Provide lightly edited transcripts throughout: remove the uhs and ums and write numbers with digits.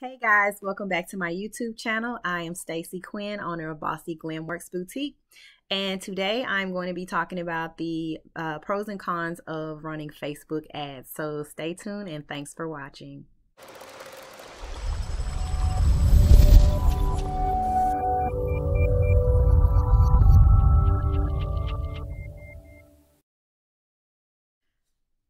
Hey guys, welcome back to my YouTube channel. I am Stacy Quinn, owner of Bossy Glamworks Boutique. And today I'm going to be talking about the pros and cons of running Facebook ads. So stay tuned and thanks for watching.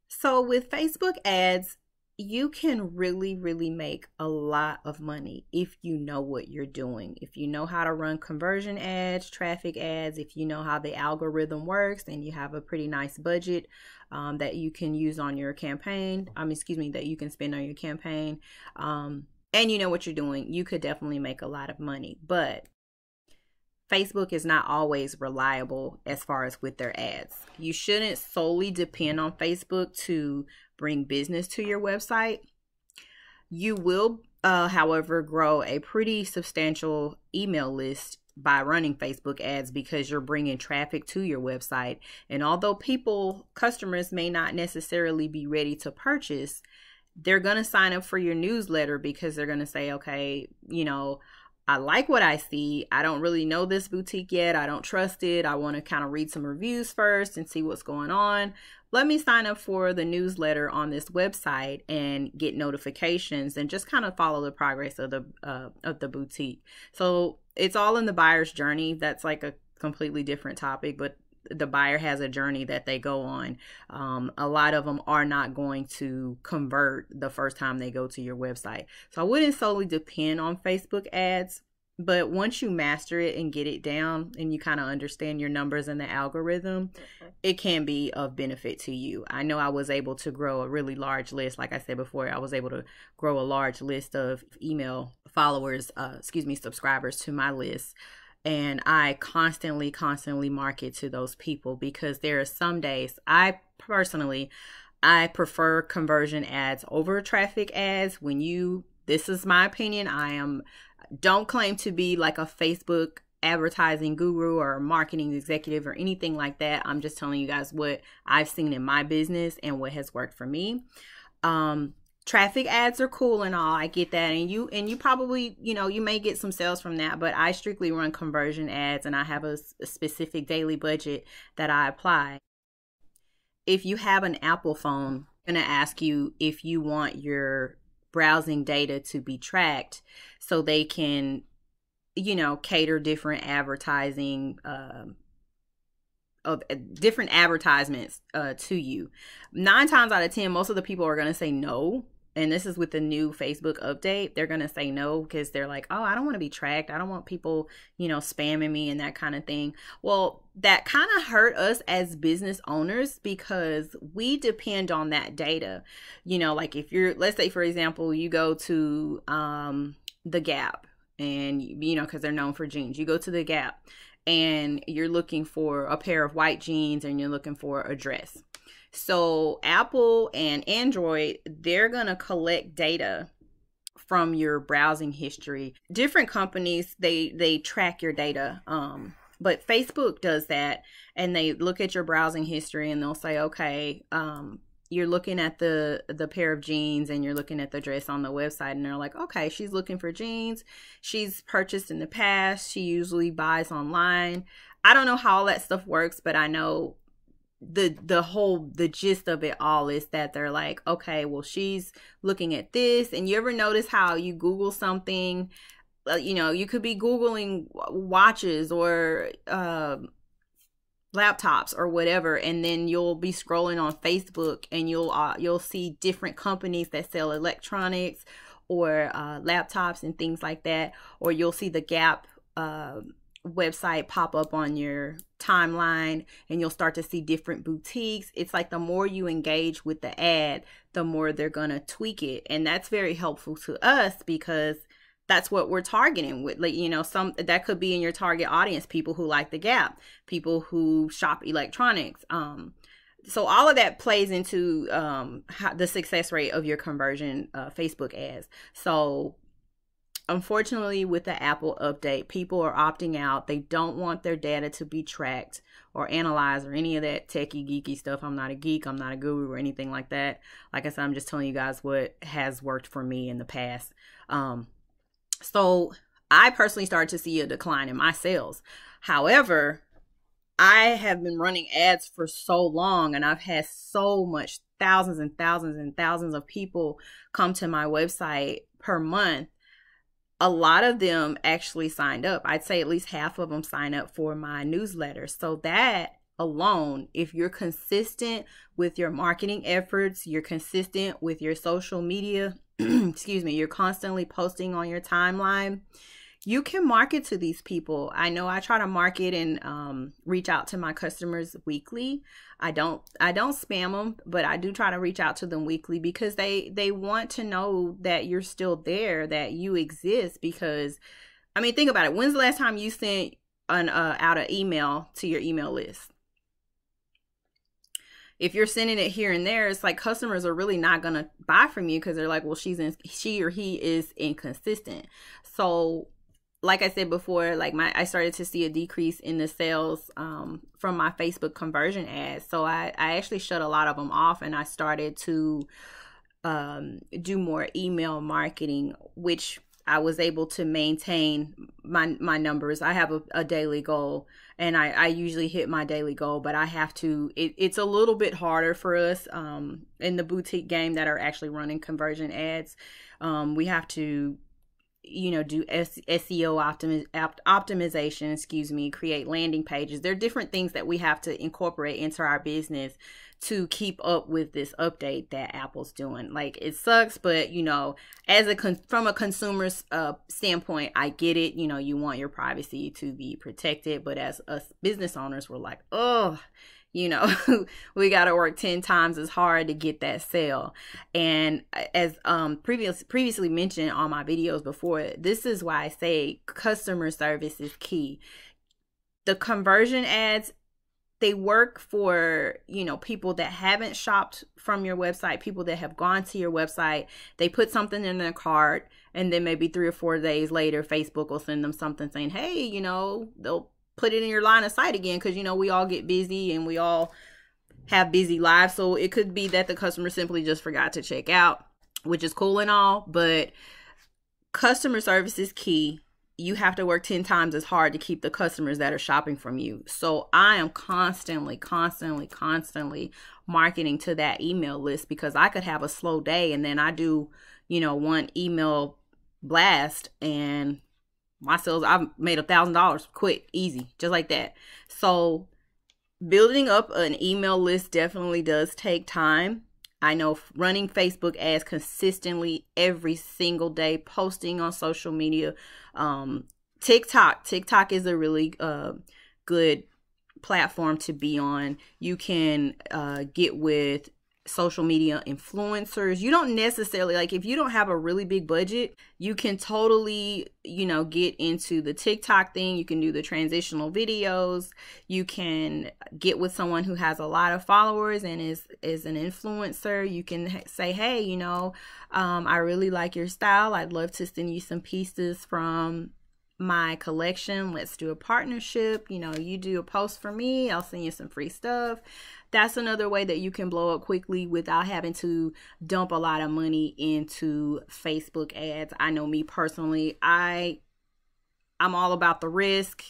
So with Facebook ads, you can really make a lot of money if you know what you're doing. If you know how to run conversion ads, traffic ads, if you know how the algorithm works and you have a pretty nice budget that you can use on your campaign, that you can spend on your campaign, and you know what you're doing, you could definitely make a lot of money. But Facebook is not always reliable as far as with their ads. You shouldn't solely depend on Facebook to bring business to your website. You will, however, grow a pretty substantial email list by running Facebook ads because you're bringing traffic to your website. And although customers may not necessarily be ready to purchase, they're going to sign up for your newsletter because they're going to say, okay, I like what I see. I don't really know this boutique yet. I don't trust it. I want to kind of read some reviews first and see what's going on. Let me sign up for the newsletter on this website and get notifications and just kind of follow the progress of the boutique. So it's all in the buyer's journey. That's like a completely different topic, but the buyer has a journey that they go on. A lot of them are not going to convert the first time they go to your website. So I wouldn't solely depend on Facebook ads, but once you master it and get it down and you kind of understand your numbers and the algorithm, it can be of benefit to you. I know I was able to grow a really large list. Like I said before, I was able to grow a large list of email followers, subscribers to my list. And I constantly market to those people because there are some days I prefer conversion ads over traffic ads. This is my opinion. Don't claim to be like a Facebook advertising guru or marketing executive or anything like that. I'm just telling you guys what I've seen in my business and what has worked for me. Traffic ads are cool and all. I get that. And you probably, you may get some sales from that, but I strictly run conversion ads and I have a specific daily budget that I apply. If you have an Apple phone, I'm going to ask you if you want your browsing data to be tracked so they can, cater different advertising, of different advertisements to you. 9 times out of 10, most of the people are going to say no. And this is with the new Facebook update. They're going to say no because they're like, oh, I don't want to be tracked. I don't want people, spamming me and that kind of thing. Well, that kind of hurt us as business owners because we depend on that data. Like if let's say, for example, you go to the Gap and, because they're known for jeans. You go to the Gap and you're looking for a pair of white jeans and you're looking for a dress. So Apple and Android, they're going to collect data from your browsing history. Different companies, they track your data. But Facebook does that and they look at your browsing history and they'll say, okay, you're looking at the pair of jeans and you're looking at the dress on the website and they're like, okay, she's looking for jeans. She's purchased in the past. She usually buys online. I don't know how all that stuff works, but I know the gist of it all is that they're like, okay, well, she's looking at this. And you ever notice how you Google something, you could be Googling watches or, laptops or whatever, and then you'll be scrolling on Facebook and you'll see different companies that sell electronics or laptops and things like that, or you'll see the Gap website pop up on your timeline and you'll start to see different boutiques. It's like the more you engage with the ad, the more they're gonna tweak it, and that's very helpful to us because that's what we're targeting with. Like, some that could be in your target audience, people who like the Gap, people who shop electronics. So all of that plays into the success rate of your conversion Facebook ads. So unfortunately, with the Apple update, people are opting out. They don't want their data to be tracked or analyzed or any of that techie, geeky stuff. I'm not a geek. I'm not a guru or anything like that. Like I said, I'm just telling you guys what has worked for me in the past. So I personally started to see a decline in my sales. However, I have been running ads for so long, and I've had so much, thousands and thousands and thousands of people come to my website per month. A lot of them actually signed up. I'd say at least half of them sign up for my newsletter. So that alone, if you're consistent with your marketing efforts, you're consistent with your social media, excuse me, you're constantly posting on your timeline, you can market to these people. I know I try to market and reach out to my customers weekly. I don't spam them, but I do try to reach out to them weekly because they want to know that you're still there, that you exist. Because, I mean, think about it. When's the last time you sent out an email to your email list? If you're sending it here and there, it's like customers are really not going to buy from you because they're like, well, she or he is inconsistent. So like I said before, like I started to see a decrease in the sales from my Facebook conversion ads. So I actually shut a lot of them off, and I started to do more email marketing, which I was able to maintain my numbers. I have a daily goal, and I usually hit my daily goal, but I have to, it's a little bit harder for us in the boutique game that are actually running conversion ads. We have to, you know, do SEO optimization, create landing pages. There are different things that we have to incorporate into our business to keep up with this update that Apple's doing. Like, it sucks, but you know, as from a consumer's standpoint, I get it. You know, you want your privacy to be protected, but as us business owners, we're like, oh, you know, we got to work 10 times as hard to get that sale. And as previously mentioned on my videos before, this is why I say customer service is key. The conversion ads, they work for, you know, people that haven't shopped from your website, people that have gone to your website, they put something in their cart, and then maybe 3 or 4 days later, Facebook will send them something saying, hey, you know, they'll put it in your line of sight again, because, you know, we all get busy and we all have busy lives. So it could be that the customer simply just forgot to check out, which is cool and all, but customer service is key. You have to work 10 times as hard to keep the customers that are shopping from you. So I am constantly marketing to that email list, because I could have a slow day and then I do, you know, one email blast and my sales, I've made $1,000 quick, easy, just like that. So building up an email list definitely does take time. I know running Facebook ads consistently every single day, posting on social media, TikTok is a really good platform to be on. You can get with social media influencers. You don't necessarily, like, if you don't have a really big budget, you can totally, you know, get into the TikTok thing. You can do the transitional videos. You can get with someone who has a lot of followers and is an influencer. You can say, hey, you know, I really like your style. I'd love to send you some pieces from my collection. Let's do a partnership. You know, you do a post for me, I'll send you some free stuff. That's another way that you can blow up quickly without having to dump a lot of money into Facebook ads. I know me personally, I'm all about the risk.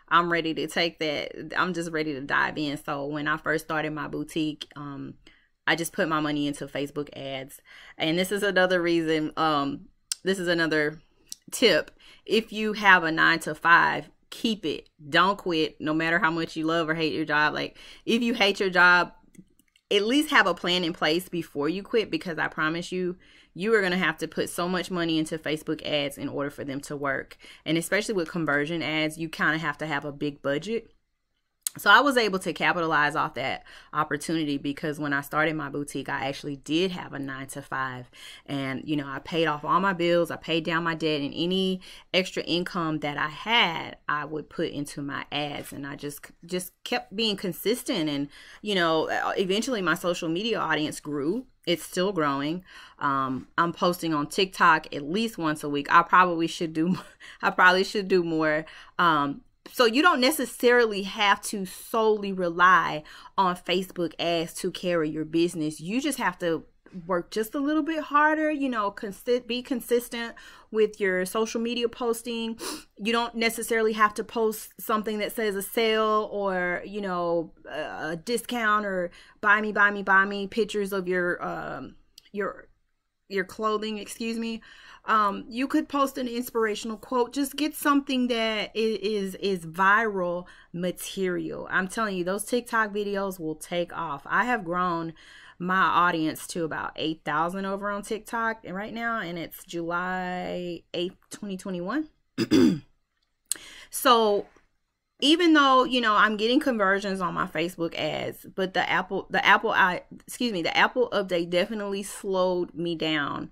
I'm ready to take that. I'm just ready to dive in. So when I first started my boutique, I just put my money into Facebook ads. And this is another reason, this is another tip. If you have a 9-to-5, keep it. Don't quit, no matter how much you love or hate your job. Like, if you hate your job, at least have a plan in place before you quit, because I promise you, you are going to have to put so much money into Facebook ads in order for them to work. And especially with conversion ads, you kind of have to have a big budget. So I was able to capitalize off that opportunity, because when I started my boutique, I actually did have a 9-to-5, and, you know, I paid off all my bills, I paid down my debt, and any extra income that I had, I would put into my ads. And I just kept being consistent. And, you know, eventually my social media audience grew. It's still growing. I'm posting on TikTok at least once a week. I probably should do more. So you don't necessarily have to solely rely on Facebook ads to carry your business. You just have to work just a little bit harder, you know, be consistent with your social media posting. You don't necessarily have to post something that says a sale or, you know, a discount or buy me pictures of your clothing, excuse me. You could post an inspirational quote. Just get something that is viral material. I'm telling you, those TikTok videos will take off. I have grown my audience to about 8,000 over on TikTok and right now, and it's July 8th, 2021. So even though, you know, I'm getting conversions on my Facebook ads, but the Apple update definitely slowed me down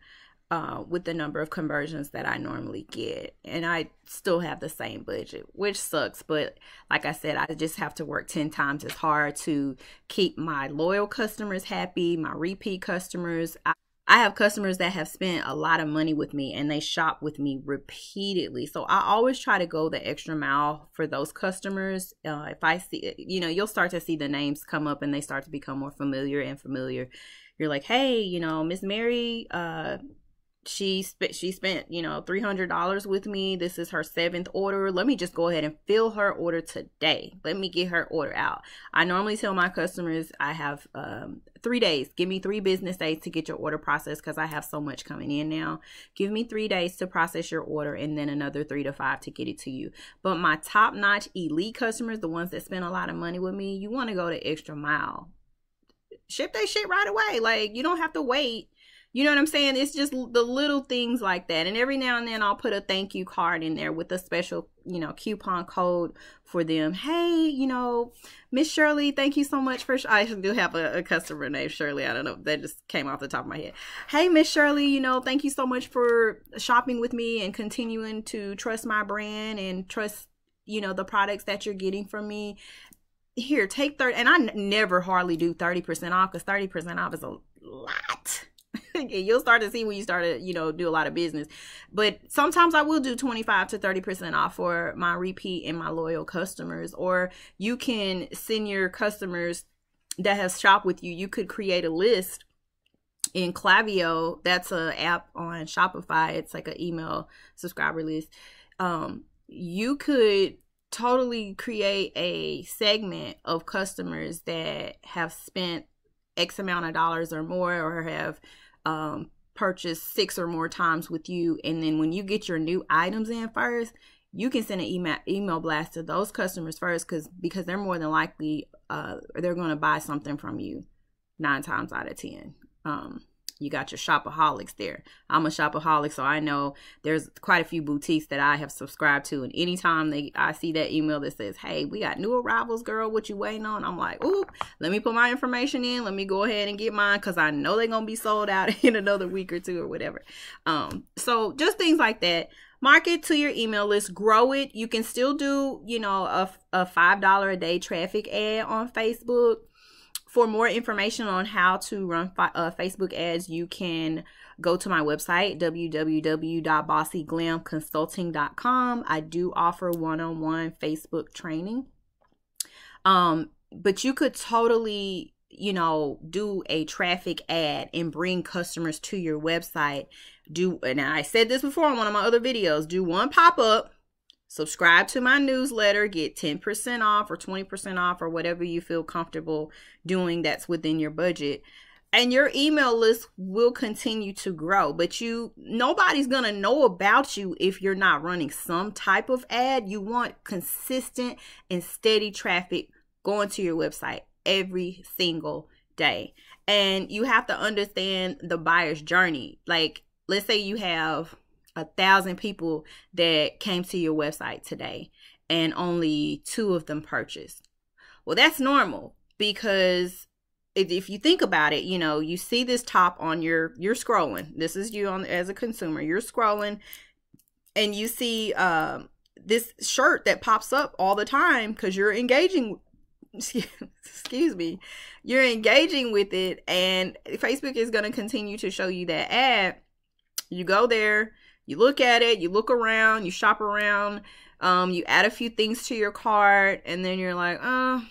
with the number of conversions that I normally get. And I still have the same budget, which sucks. But like I said, I just have to work 10 times as hard to keep my loyal customers happy, my repeat customers. I have customers that have spent a lot of money with me and they shop with me repeatedly. So I always try to go the extra mile for those customers. If I see, you know, you'll start to see the names come up and they start to become more familiar. You're like, hey, you know, Miss Mary, she spent, you know, $300 with me. This is her 7th order. Let me just go ahead and fill her order today. Let me get her order out. I normally tell my customers I have 3 days. Give me 3 business days to get your order processed because I have so much coming in now. Give me 3 days to process your order and then another 3 to 5 to get it to you. But my top-notch elite customers, the ones that spend a lot of money with me, you want to go the extra mile. Ship that shit right away. Like, you don't have to wait. You know what I'm saying? It's just the little things like that. And every now and then I'll put a thank you card in there with a special, you know, coupon code for them. Hey, you know, Miss Shirley, thank you so much for, I do have a customer named Shirley. I don't know. That just came off the top of my head. Hey, Miss Shirley, you know, thank you so much for shopping with me and continuing to trust my brand and trust, you know, the products that you're getting from me. Here, take 30, and I never hardly do 30% off because 30% off is a lot. You'll start to see when you start to, you know, do a lot of business. But sometimes I will do 25 to 30% off for my repeat and my loyal customers. Or you can send your customers that have shopped with you. You could create a list in Klaviyo. That's an app on Shopify. It's like an email subscriber list. You could totally create a segment of customers that have spent X amount of dollars or more, or have purchased 6 or more times with you. And then when you get your new items in first, you can send an email blast to those customers first, because they're more than likely they're going to buy something from you 9 times out of 10. You got your shopaholics there. I'm a shopaholic, so I know there's quite a few boutiques that I have subscribed to. And anytime I see that email that says, hey, we got new arrivals, girl, what you waiting on? I'm like, ooh, let me put my information in. Let me go ahead and get mine, because I know they're going to be sold out in another week or 2 or whatever. So just things like that. Market to your email list, grow it. You can still do, you know, a $5 a day traffic ad on Facebook. For more information on how to run Facebook ads, you can go to my website, www.bossyglamconsulting.com. I do offer one-on-one Facebook training. But you could totally, you know, do a traffic ad and bring customers to your website. And I said this before on one of my other videos, do one pop-up. Subscribe to my newsletter, get 10% off or 20% off or whatever you feel comfortable doing that's within your budget. And your email list will continue to grow. But nobody's going to know about you if you're not running some type of ad. You want consistent and steady traffic going to your website every single day. And you have to understand the buyer's journey. Like, let's say you have 1,000 people that came to your website today and only 2 of them purchased. Well, that's normal, because if you think about it, you know, you see this top on you're scrolling. This is you as a consumer. You're scrolling and you see this shirt that pops up all the time because you're engaging excuse me, you're engaging with it, and Facebook is going to continue to show you that ad. You go there, you look at it, you look around, you shop around, you add a few things to your cart, and then you're like, I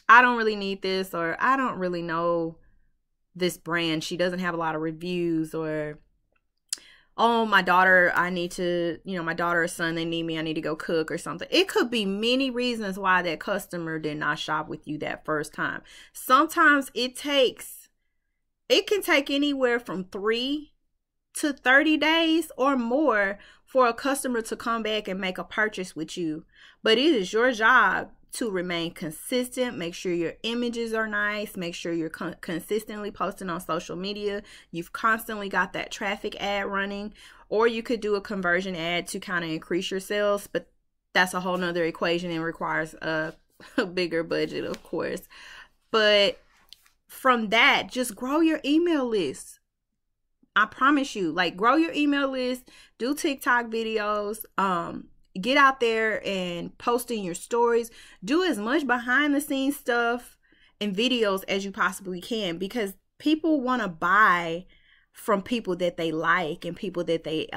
don't really need this, or I don't really know this brand. She doesn't have a lot of reviews, or oh, my daughter, I need to, my daughter or son, they need me, I need to go cook or something. It could be many reasons why that customer did not shop with you that first time. Sometimes it can take anywhere from 3 to 30 days or more for a customer to come back and make a purchase with you. But it is your job to remain consistent. Make sure your images are nice. Make sure you're consistently posting on social media. You've constantly got that traffic ad running, or you could do a conversion ad to kind of increase your sales, but that's a whole nother equation and requires a bigger budget, of course. But from that, just grow your email list. I promise you, like, grow your email list, do TikTok videos, get out there and post in your stories. Do as much behind the scenes stuff and videos as you possibly can, because people want to buy from people that they like and people that they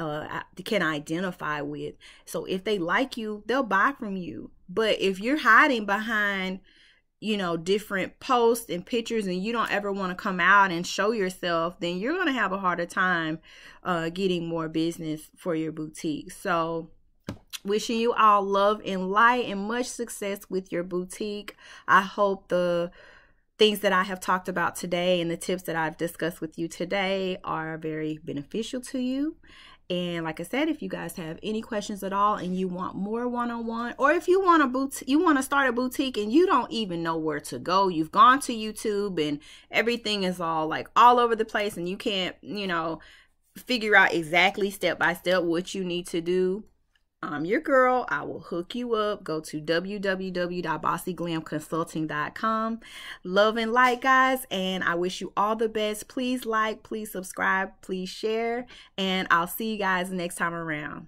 can identify with. So if they like you, they'll buy from you. But if you're hiding behind, different posts and pictures, and you don't ever want to come out and show yourself, then you're going to have a harder time getting more business for your boutique. So wishing you all love and light and much success with your boutique. I hope the things that I have talked about today and the tips that I've discussed with you today are very beneficial to you. And like I said, if you guys have any questions at all and you want more one-on-one, or if you want to start a boutique and you don't even know where to go, you've gone to YouTube and everything is all over the place, and you can't, figure out exactly step by step what you need to do, I'm your girl. I will hook you up. Go to www.bossyglamconsulting.com. Love and light, guys, and I wish you all the best. Please like, please subscribe, please share, and I'll see you guys next time around.